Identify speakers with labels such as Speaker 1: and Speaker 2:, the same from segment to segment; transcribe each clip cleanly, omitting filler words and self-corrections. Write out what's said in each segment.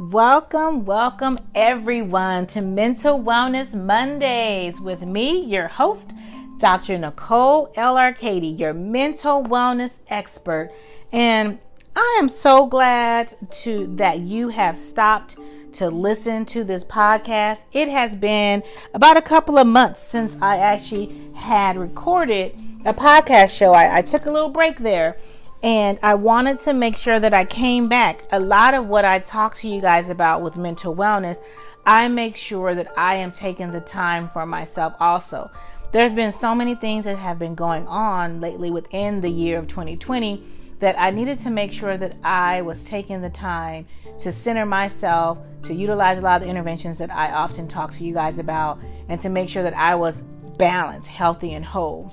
Speaker 1: Welcome everyone to Mental Wellness Mondays with me, your host, Dr. Nicole L. Arcady, your mental wellness expert. And I am so glad that you have stopped to listen to this podcast. It has been about a couple of months since I actually had recorded a podcast show. I took a little break there. And I wanted to make sure that I came back. A lot of what I talk to you guys about with mental wellness, I make sure that I am taking the time for myself also. There's been so many things that have been going on lately within the year of 2020 that I needed to make sure that I was taking the time to center myself, to utilize a lot of the interventions that I often talk to you guys about, and to make sure that I was balanced, healthy, and whole.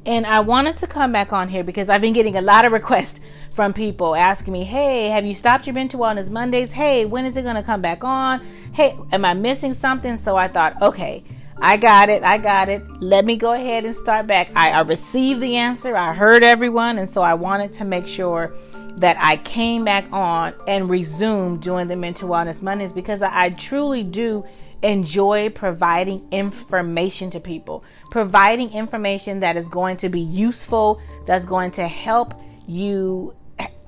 Speaker 1: And I wanted to come back on here because I've been getting a lot of requests from people asking me, hey, have you stopped your Mental Wellness Mondays? Hey, when is it going to come back on? Hey, am I missing something? So I thought, okay, I got it. Let me go ahead and start back. I received the answer. I heard everyone. And so I wanted to make sure that I came back on and resumed doing the Mental Wellness Mondays because I truly do enjoy providing information to people, providing information that is going to be useful, that's going to help you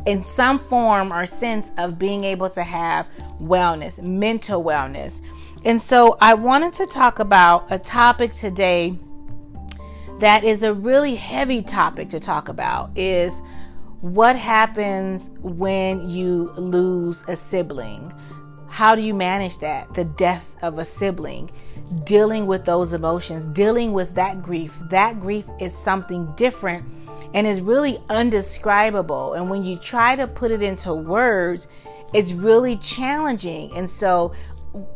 Speaker 1: in some form or sense of being able to have wellness, mental wellness. And so I wanted to talk about a topic today that is a really heavy topic to talk about, is what happens when you lose a sibling. How do you manage that? The death of a sibling, dealing with those emotions, dealing with that grief. That grief is something different and is really undescribable. And when you try to put it into words, it's really challenging. And so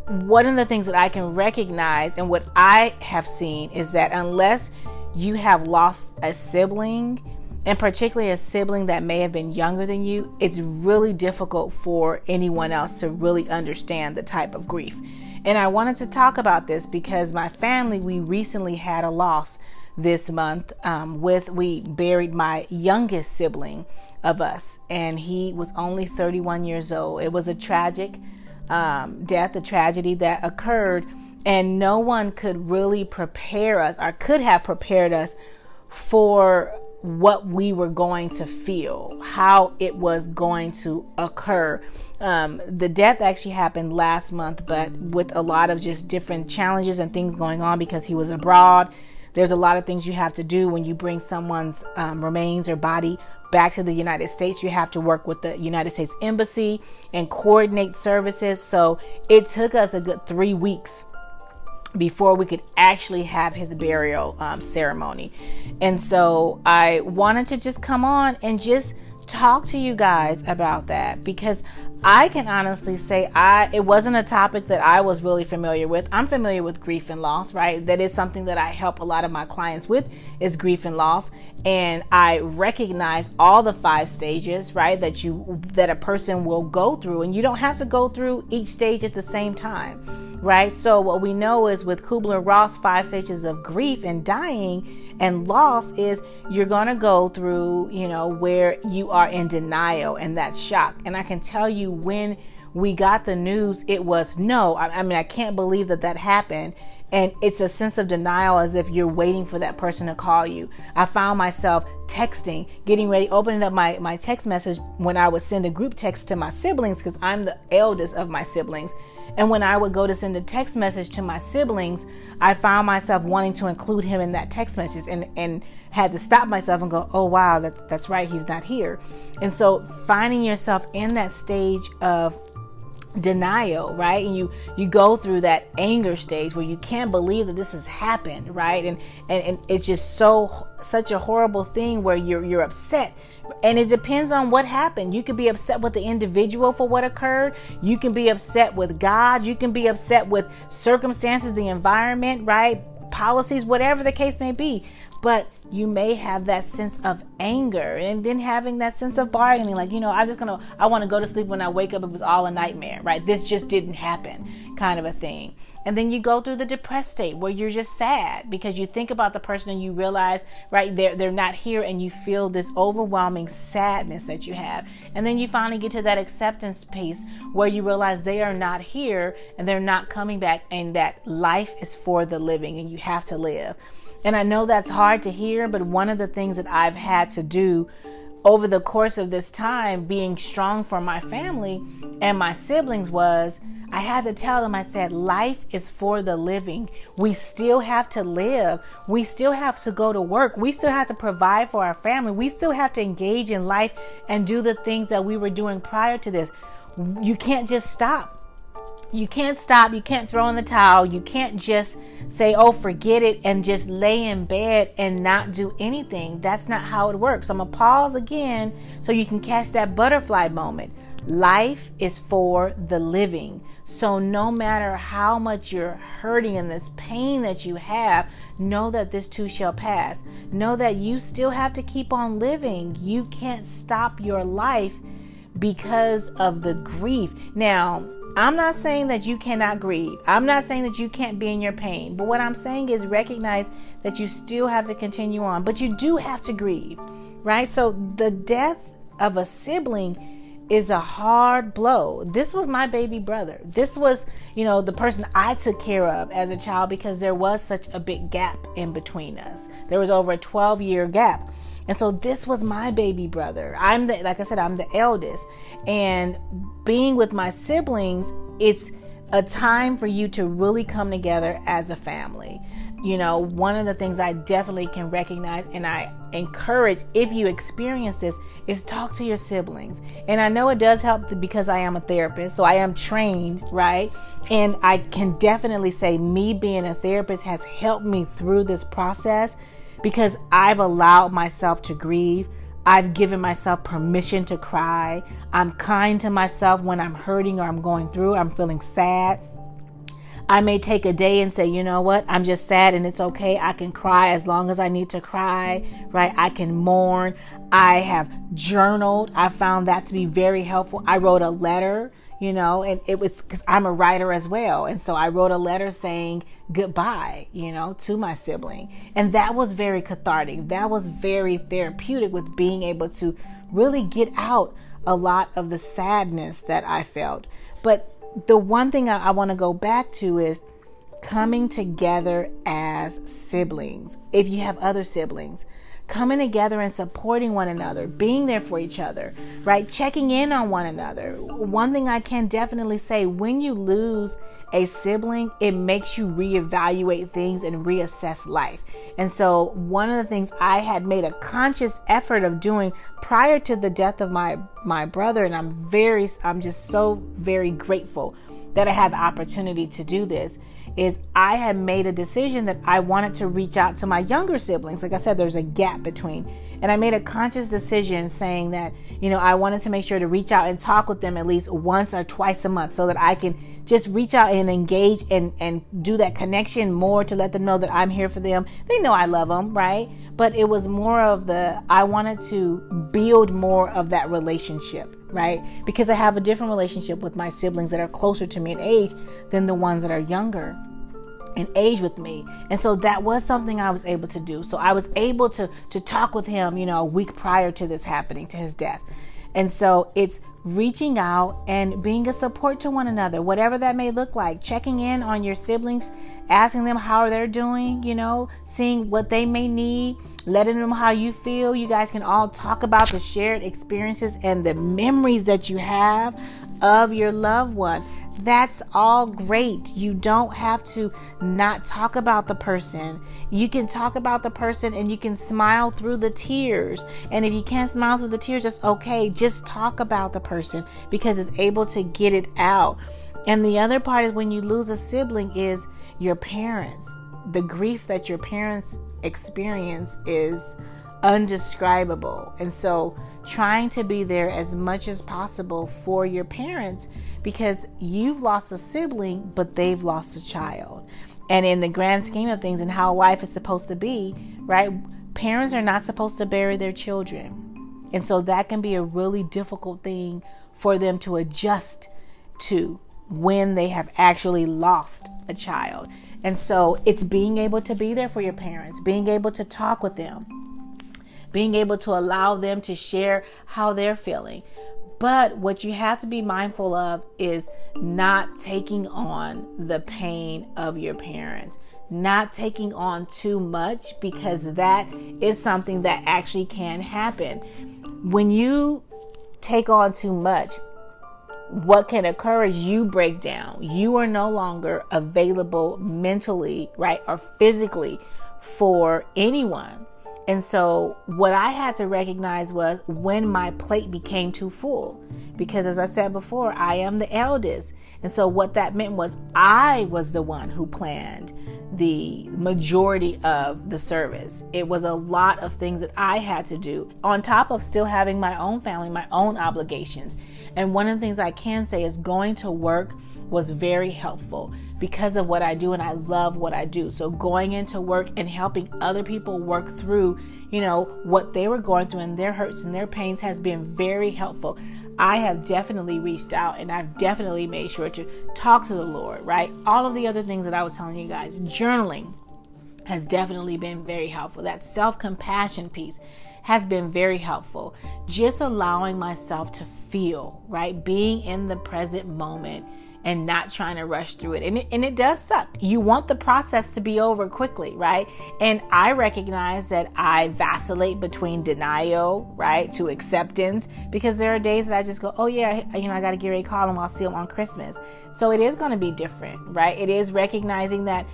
Speaker 1: one of the things that I can recognize and what I have seen is that unless you have lost a sibling, and particularly a sibling that may have been younger than you, it's really difficult for anyone else to really understand the type of grief. And I wanted to talk about this because my family, we recently had a loss this month. We buried my youngest sibling of us, and he was only 31 years old. It was a tragic death, a tragedy that occurred, and no one could really prepare us or could have prepared us for what we were going to feel, how it was going to occur. The death actually happened last month, but with a lot of just different challenges and things going on because he was abroad. There's a lot of things you have to do when you bring someone's remains or body back to the United States. You have to work with the United States Embassy and coordinate services. So it took us a good 3 weeks before we could actually have his burial ceremony. And so I wanted to just come on and just talk to you guys about that, because I can honestly say it wasn't a topic that I was really familiar with. I'm familiar with grief and loss, right? That is something that I help a lot of my clients with, is grief and loss. And I recognize all the 5 stages, right, that a person will go through, and you don't have to go through each stage at the same time, right? So what we know is with Kubler-Ross 5 stages of grief and dying and loss is you're going to go through, where you are in denial, and that's shock. And I can tell you when we got the news, it was no. I can't believe that happened. And it's a sense of denial, as if you're waiting for that person to call you. I found myself texting, getting ready, opening up my text message when I would send a group text to my siblings, because I'm the eldest of my siblings. And when I would go to send a text message to my siblings, I found myself wanting to include him in that text message, and had to stop myself and go, oh, wow, that's right, he's not here. And so finding yourself in that stage of denial, right? And you go through that anger stage where you can't believe that this has happened, right? And it's just such a horrible thing where you're upset. And it depends on what happened. You could be upset with the individual for what occurred. You can be upset with God. You can be upset with circumstances, the environment, right? Policies, whatever the case may be. but you may have that sense of anger, and then having that sense of bargaining, like, I want to go to sleep. When I wake up, it was all a nightmare, right? This just didn't happen, kind of a thing. And then you go through the depressed state where you're just sad because you think about the person and you realize, right, they're not here, and you feel this overwhelming sadness that you have. And then you finally get to that acceptance piece where you realize they are not here and they're not coming back, and that life is for the living and you have to live. And I know that's hard to hear, but one of the things that I've had to do over the course of this time, being strong for my family and my siblings, was I had to tell them, I said, life is for the living. We still have to live. We still have to go to work. We still have to provide for our family. We still have to engage in life and do the things that we were doing prior to this. You can't just stop. You can't stop. You can't throw in the towel. You can't just say, oh, forget it, and just lay in bed and not do anything. That's not how it works. I'm going to pause again so you can catch that butterfly moment. Life is for the living. So no matter how much you're hurting and this pain that you have, know that this too shall pass. Know that you still have to keep on living. You can't stop your life because of the grief. Now, I'm not saying that you cannot grieve. I'm not saying that you can't be in your pain. But what I'm saying is recognize that you still have to continue on. But you do have to grieve, right? So the death of a sibling is a hard blow. This was my baby brother. This was, the person I took care of as a child, because there was such a big gap in between us. There was over a 12-year gap. And so this was my baby brother. Like I said, I'm the eldest. And being with my siblings, it's a time for you to really come together as a family. One of the things I definitely can recognize, and I encourage, if you experience this, is talk to your siblings. And I know it does help because I am a therapist, so I am trained, right? And I can definitely say me being a therapist has helped me through this process, because I've allowed myself to grieve. I've given myself permission to cry. I'm kind to myself when I'm hurting or I'm going through, I'm feeling sad. I may take a day and say, you know what, I'm just sad and it's okay. I can cry as long as I need to cry, right? I can mourn. I have journaled. I found that to be very helpful. I wrote a letter, and it was because I'm a writer as well. And so I wrote a letter saying goodbye, to my sibling. And that was very cathartic. That was very therapeutic, with being able to really get out a lot of the sadness that I felt. But the one thing I want to go back to is coming together as siblings. If you have other siblings, coming together and supporting one another, being there for each other, right? Checking in on one another. One thing I can definitely say, when you lose a sibling, it makes you reevaluate things and reassess life. And so one of the things I had made a conscious effort of doing prior to the death of my brother, and I'm just so very grateful that I had the opportunity to do this, is I had made a decision that I wanted to reach out to my younger siblings. Like I said, there's a gap between. And I made a conscious decision saying that, I wanted to make sure to reach out and talk with them at least once or twice a month, so that I can just reach out and engage and do that connection more, to let them know that I'm here for them. They know I love them, right? But it was more of I wanted to build more of that relationship, right? Because I have a different relationship with my siblings that are closer to me in age than the ones that are younger in age with me. And so that was something I was able to do. So I was able to talk with him, a week prior to this happening, to his death. And so it's reaching out and being a support to one another, whatever that may look like, checking in on your siblings, asking them how they're doing, seeing what they may need, letting them know how you feel. You guys can all talk about the shared experiences and the memories that you have of your loved one. That's all great. You don't have to not talk about the person. You can talk about the person and you can smile through the tears. And if you can't smile through the tears, that's okay. Just talk about the person, because it's able to get it out. And the other part is, when you lose a sibling, is your parents. The grief that your parents experience is undescribable. And so trying to be there as much as possible for your parents, because you've lost a sibling, but they've lost a child. And in the grand scheme of things and how life is supposed to be, right? Parents are not supposed to bury their children. And so that can be a really difficult thing for them to adjust to when they have actually lost a child. And so it's being able to be there for your parents, being able to talk with them, being able to allow them to share how they're feeling. But what you have to be mindful of is not taking on the pain of your parents, not taking on too much, because that is something that actually can happen. When you take on too much, what can occur is you break down. You are no longer available mentally, right, or physically for anyone. And so what I had to recognize was when my plate became too full, because as I said before, I am the eldest. And so what that meant was I was the one who planned the majority of the service. It was a lot of things that I had to do on top of still having my own family, my own obligations. And one of the things I can say is going to work was very helpful because of what I do, and I love what I do. So going into work and helping other people work through, what they were going through and their hurts and their pains has been very helpful. I have definitely reached out and I've definitely made sure to talk to the Lord, right? All of the other things that I was telling you guys, journaling has definitely been very helpful. That self-compassion piece has been very helpful. Just allowing myself to feel, right? Being in the present moment and not trying to rush through it. And it does suck. You want the process to be over quickly, right? And I recognize that I vacillate between denial, right, to acceptance, because there are days that I just go, oh yeah, I got to get ready to call him. I'll see him on Christmas. So it is going to be different, right? It is recognizing that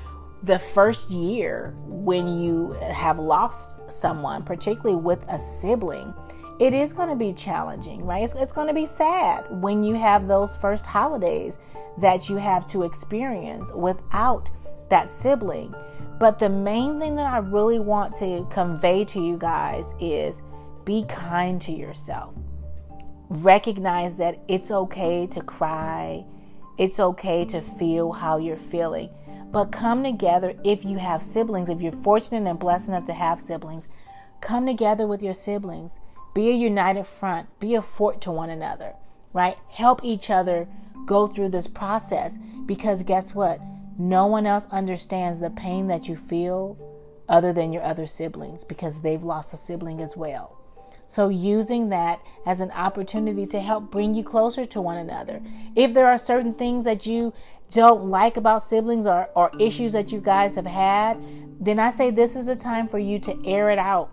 Speaker 1: the first year when you have lost someone, particularly with a sibling, it is going to be challenging, right? It's going to be sad when you have those first holidays that you have to experience without that sibling. But the main thing that I really want to convey to you guys is be kind to yourself. Recognize that it's okay to cry. It's okay to feel how you're feeling. But come together if you have siblings, if you're fortunate and blessed enough to have siblings, come together with your siblings. Be a united front. Be a fort to one another, right? Help each other go through this process, because guess what? No one else understands the pain that you feel other than your other siblings, because they've lost a sibling as well. So using that as an opportunity to help bring you closer to one another. If there are certain things that you don't like about siblings or issues that you guys have had, then I say this is a time for you to air it out.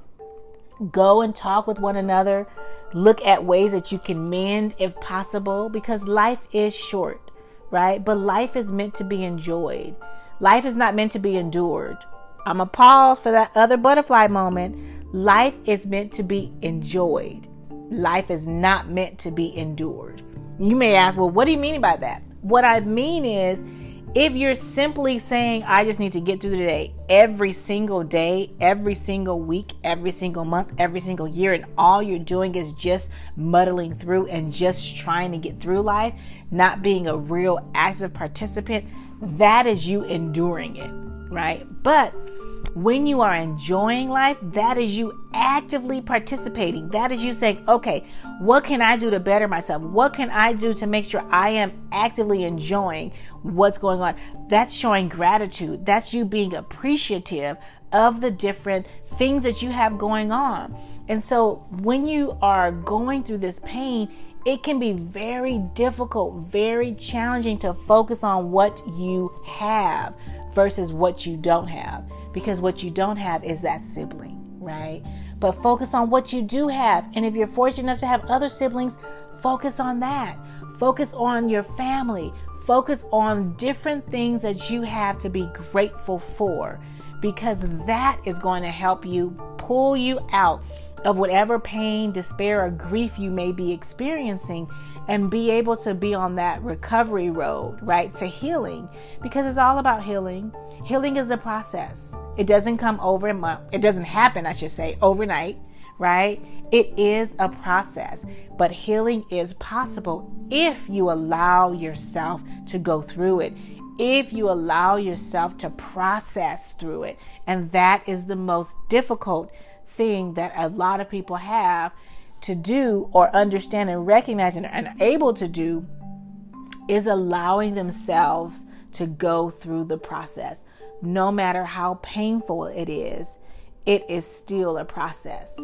Speaker 1: Go and talk with one another. Look at ways that you can mend if possible, because life is short, right? But life is meant to be enjoyed. Life is not meant to be endured. I'm going to pause for that other butterfly moment. Life is meant to be enjoyed. Life is not meant to be endured. You may ask, well, what do you mean by that? What I mean is, if you're simply saying, I just need to get through the day, every single week, every single month, every single year, and all you're doing is just muddling through and just trying to get through life, not being a real active participant, that is you enduring it, right? But when you are enjoying life, that is you actively participating. That is you saying, okay, what can I do to better myself? What can I do to make sure I am actively enjoying what's going on? That's showing gratitude. That's you being appreciative of the different things that you have going on. And so when you are going through this pain, it can be very difficult, very challenging to focus on what you have versus what you don't have. Because what you don't have is that sibling, right? But focus on what you do have. And if you're fortunate enough to have other siblings, focus on that. Focus on your family. Focus on different things that you have to be grateful for, because that is going to help you pull you out of whatever pain, despair, or grief you may be experiencing, and be able to be on that recovery road, right, to healing, because it's all about healing. Healing is a process. It doesn't come it doesn't happen, I should say, overnight, right? It is a process, but healing is possible if you allow yourself to go through it, if you allow yourself to process through it. And that is the most difficult thing that a lot of people have to do or understand and recognize and are able to do, is allowing themselves to go through the process. No matter how painful it is still a process.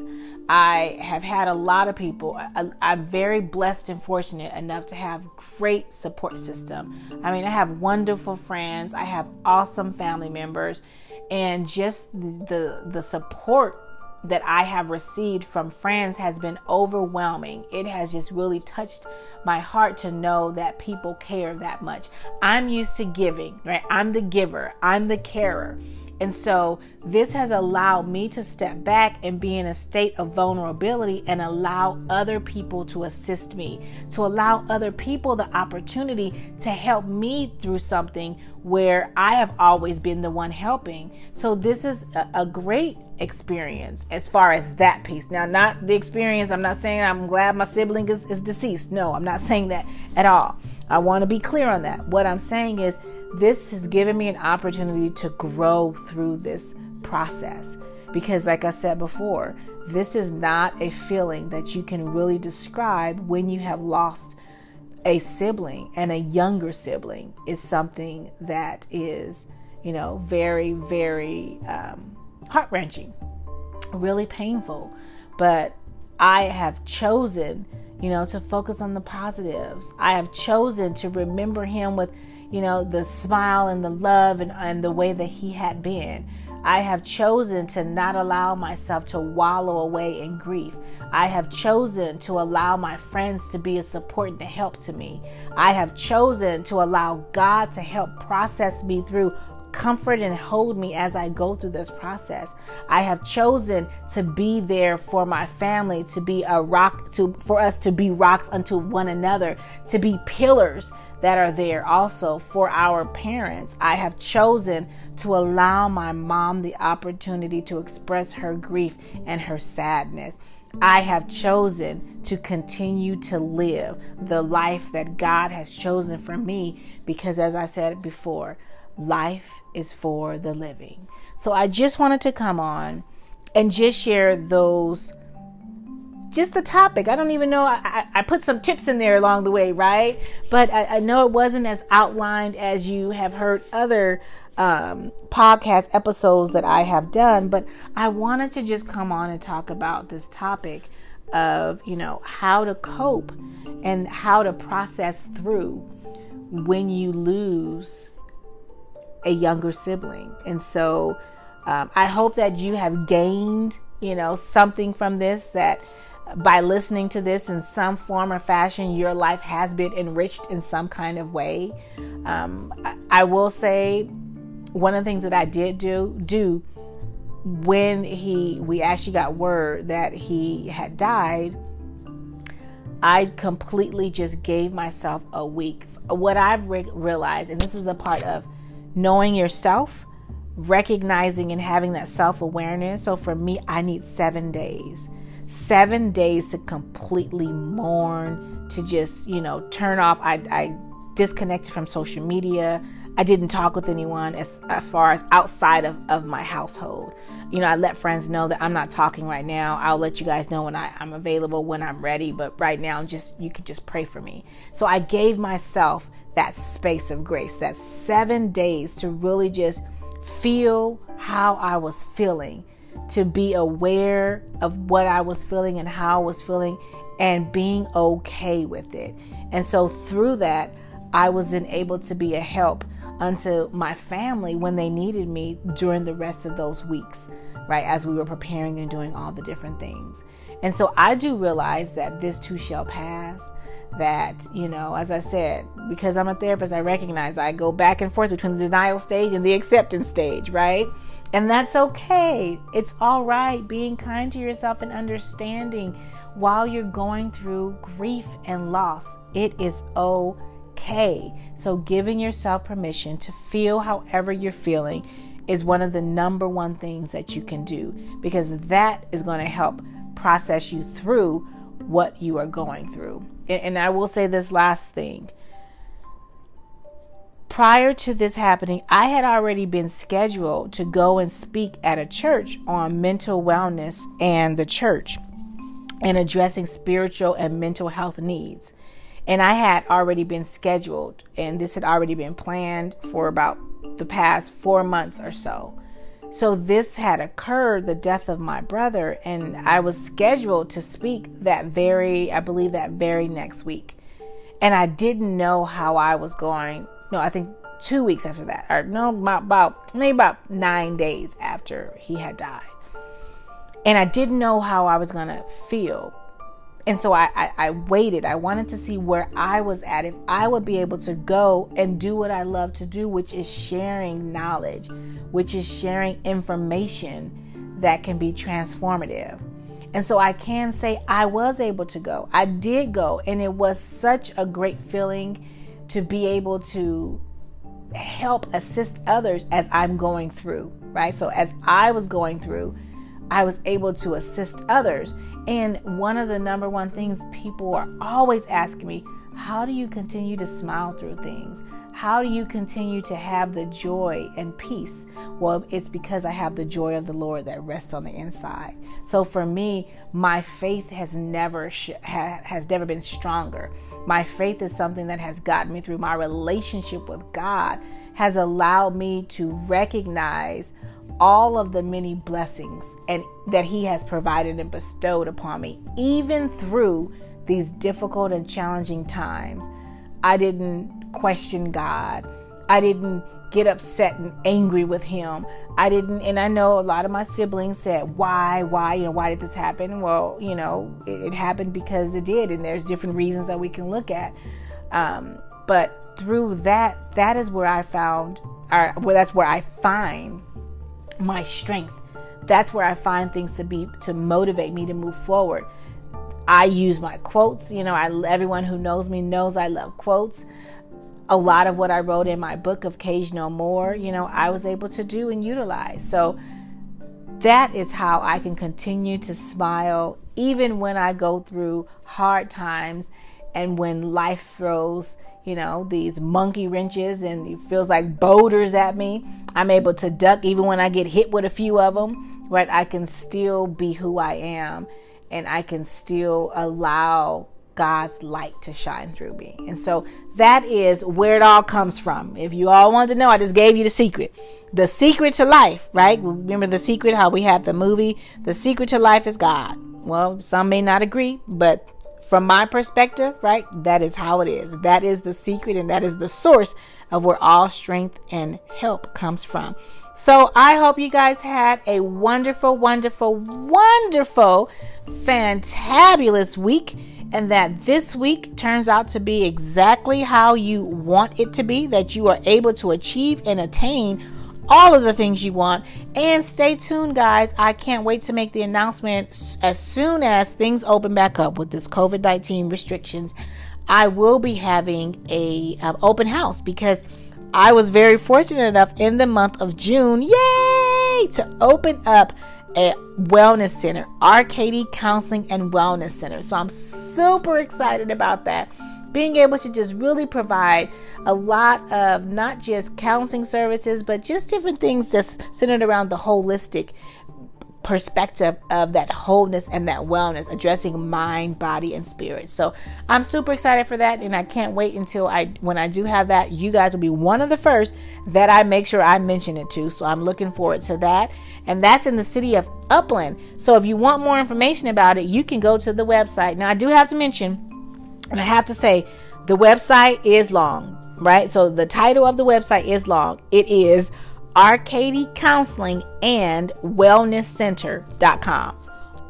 Speaker 1: I have had a lot of people. I'm very blessed and fortunate enough to have great support system. I mean, I have wonderful friends. I have awesome family members, and just the support that I have received from friends has been overwhelming. It has just really touched my heart to know that people care that much. I'm used to giving, right? I'm the giver. I'm the carer. And so this has allowed me to step back and be in a state of vulnerability and allow other people to assist me, to allow other people the opportunity to help me through something where I have always been the one helping. So this is a great experience as far as that piece. Now, not the experience. I'm not saying I'm glad my sibling is deceased. No, I'm not saying that at all. I want to be clear on that. What I'm saying is, this has given me an opportunity to grow through this process, because like I said before, this is not a feeling that you can really describe when you have lost a sibling, and a younger sibling is something that is, very, very heart-wrenching, really painful. But I have chosen, to focus on the positives. I have chosen to remember him with the smile and the love and the way that he had been. I have chosen to not allow myself to wallow away in grief. I have chosen to allow my friends to be a support and a help to me. I have chosen to allow God to help process me through, comfort and hold me as I go through this process. I have chosen to be there for my family, to be a rock, for us to be rocks unto one another, to be pillars that are there also for our parents. I have chosen to allow my mom the opportunity to express her grief and her sadness. I have chosen to continue to live the life that God has chosen for me, because as I said before, life is for the living. So I just wanted to come on and just share just the topic. I don't even know. I put some tips in there along the way, right? But I know it wasn't as outlined as you have heard other podcast episodes that I have done. But I wanted to just come on and talk about this topic of, how to cope and how to process through when you lose a younger sibling. And so I hope that you have gained, something from this, that by listening to this in some form or fashion, your life has been enriched in some kind of way. I will say one of the things that I did do when we actually got word that he had died, I completely just gave myself a week. What I've realized, and this is a part of knowing yourself, recognizing and having that self-awareness. So for me, I need 7 days. 7 days to completely mourn, to just, turn off. I disconnected from social media. I didn't talk with anyone as far as outside of my household. I let friends know that I'm not talking right now. I'll let you guys know when I'm available, when I'm ready. But right now, you can just pray for me. So I gave myself that space of grace, that 7 days to really just feel how I was feeling, to be aware of what I was feeling and how I was feeling, and being okay with it. And so through that, I was then able to be a help unto my family when they needed me during the rest of those weeks, right? As we were preparing and doing all the different things. And so I do realize that this too shall pass, that, as I said, because I'm a therapist, I recognize I go back and forth between the denial stage and the acceptance stage, right? And that's okay. It's all right being kind to yourself and understanding while you're going through grief and loss. It is okay. So giving yourself permission to feel however you're feeling is one of the number one things that you can do, because that is going to help process you through what you are going through. And I will say this last thing. prior to this happening, I had already been scheduled to go and speak at a church on mental wellness and the church and addressing spiritual and mental health needs. And I had already been scheduled, and this had already been planned for about the past 4 months or so. So this had occurred, the death of my brother, and I was scheduled to speak that very next week. And I didn't know how I was going. No, I think 2 weeks after that, or no, maybe about 9 days after he had died. And I didn't know how I was going to feel. And so I waited. I wanted to see where I was at, if I would be able to go and do what I love to do, which is sharing knowledge, which is sharing information that can be transformative. And so I can say I was able to go. I did go, and it was such a great feeling to be able to help assist others as I'm going through, right? So as I was going through, I was able to assist others. And one of the number one things people are always asking me, how do you continue to smile through things? How do you continue to have the joy and peace? Well, it's because I have the joy of the Lord that rests on the inside. So for me, my faith has never been stronger. My faith is something that has gotten me through. My relationship with God has allowed me to recognize all of the many blessings and that he has provided and bestowed upon me, even through these difficult and challenging times. I didn't question God. I didn't get upset and angry with him. And I know a lot of my siblings said, why, why did this happen? Well, it happened because it did. And there's different reasons that we can look at. But through that is where I found, that's where I find my strength. That's where I find things to motivate me to move forward. I use my quotes. Everyone who knows me knows I love quotes. A lot of what I wrote in my book of Cage No More, I was able to do and utilize. So that is how I can continue to smile even when I go through hard times and when life throws these monkey wrenches and it feels like boulders at me. I'm able to duck even when I get hit with a few of them, right? I can still be who I am, and I can still allow God's light to shine through me. And so that is where it all comes from. If you all wanted to know, I just gave you the secret. The secret to life, right? Remember The Secret, how we had the movie? The secret to life is God. Well, some may not agree, but from my perspective, right, that is how it is. That is the secret, and that is the source of where all strength and help comes from. So I hope you guys had a wonderful, wonderful, wonderful, fantabulous week, and that this week turns out to be exactly how you want it to be, that you are able to achieve and attain all of the things you want. And stay tuned, guys. I can't wait to make the announcement as soon as things open back up with this COVID-19 restrictions. I will be having a open house, because I was very fortunate enough in the month of June, to open up a wellness center, Arcady Counseling and Wellness Center. So I'm super excited about that. Being able to just really provide a lot of not just counseling services, but just different things that's centered around the holistic perspective of that wholeness and that wellness, addressing mind, body, and spirit. So I'm super excited for that, and I can't wait until when I do have that, you guys will be one of the first that I make sure I mention it to. So I'm looking forward to that, and that's in the city of Upland. So if you want more information about it, you can go to the website. Now I do have to mention, and I have to say, the website is long, right? So the title of the website is long. It is Arcady Counseling and Wellness Center.com.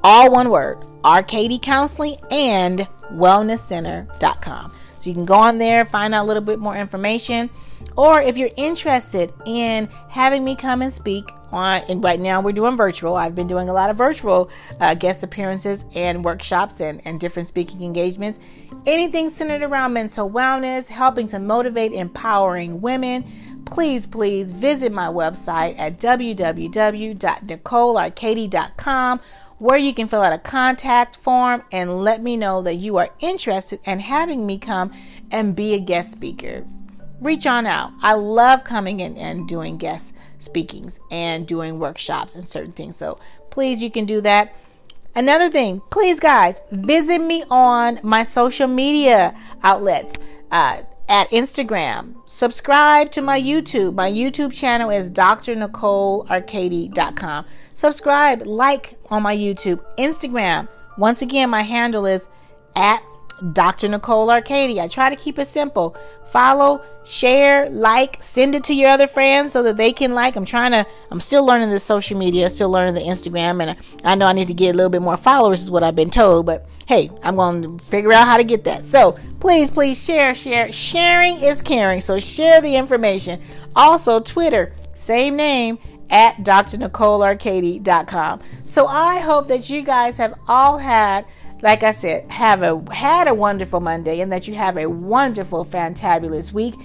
Speaker 1: All one word, Arcady Counseling and Wellness Center.com. So you can go on there, find out a little bit more information. Or if you're interested in having me come and speak on, and right now we're doing virtual. I've been doing a lot of virtual guest appearances and workshops and different speaking engagements. Anything centered around mental wellness, helping to motivate, empowering women, please visit my website at www.nicolearcady.com, where you can fill out a contact form and let me know that you are interested in having me come and be a guest speaker. reach on out. I love coming in and doing guest speakings and doing workshops and certain things. So please, you can do that. Another thing, please guys, visit me on my social media outlets at Instagram. Subscribe to my YouTube. My YouTube channel is drnicolearcady.com. Subscribe, like on my YouTube. Instagram, once again, my handle is at Dr. Nicole Arcady. I try to keep it simple. Follow, share, like, send it to your other friends so that they can like. I'm still learning the social media, still learning the Instagram, and I know I need to get a little bit more followers is what I've been told, but hey, I'm going to figure out how to get that. So please share. Sharing is caring. So share the information. Also, Twitter, same name, at drnicolearcady.com. So I hope that you guys have all had, like I said, had a wonderful Monday, and that you have a wonderful, fantabulous week,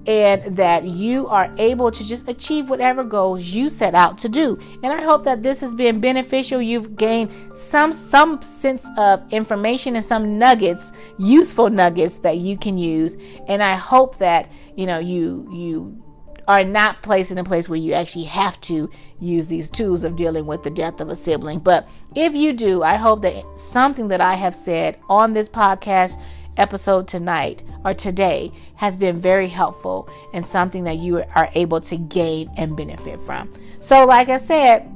Speaker 1: and that you are able to just achieve whatever goals you set out to do. And I hope that this has been beneficial. You've gained some sense of information and some nuggets, useful nuggets that you can use. And I hope that, you are not placed in a place where you actually have to use these tools of dealing with the death of a sibling. But if you do, I hope that something that I have said on this podcast episode tonight or today has been very helpful and something that you are able to gain and benefit from. So like I said,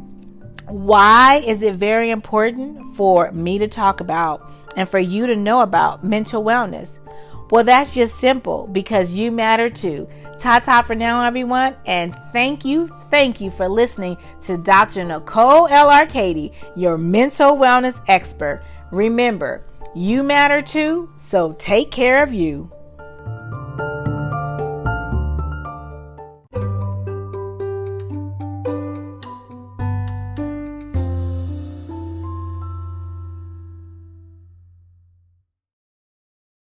Speaker 1: why is it very important for me to talk about and for you to know about mental wellness? Well, that's just simple, because you matter too. Ta-ta for now, everyone. And thank you for listening to Dr. Nicole L. Arcady, your mental wellness expert. Remember, you matter too, so take care of you.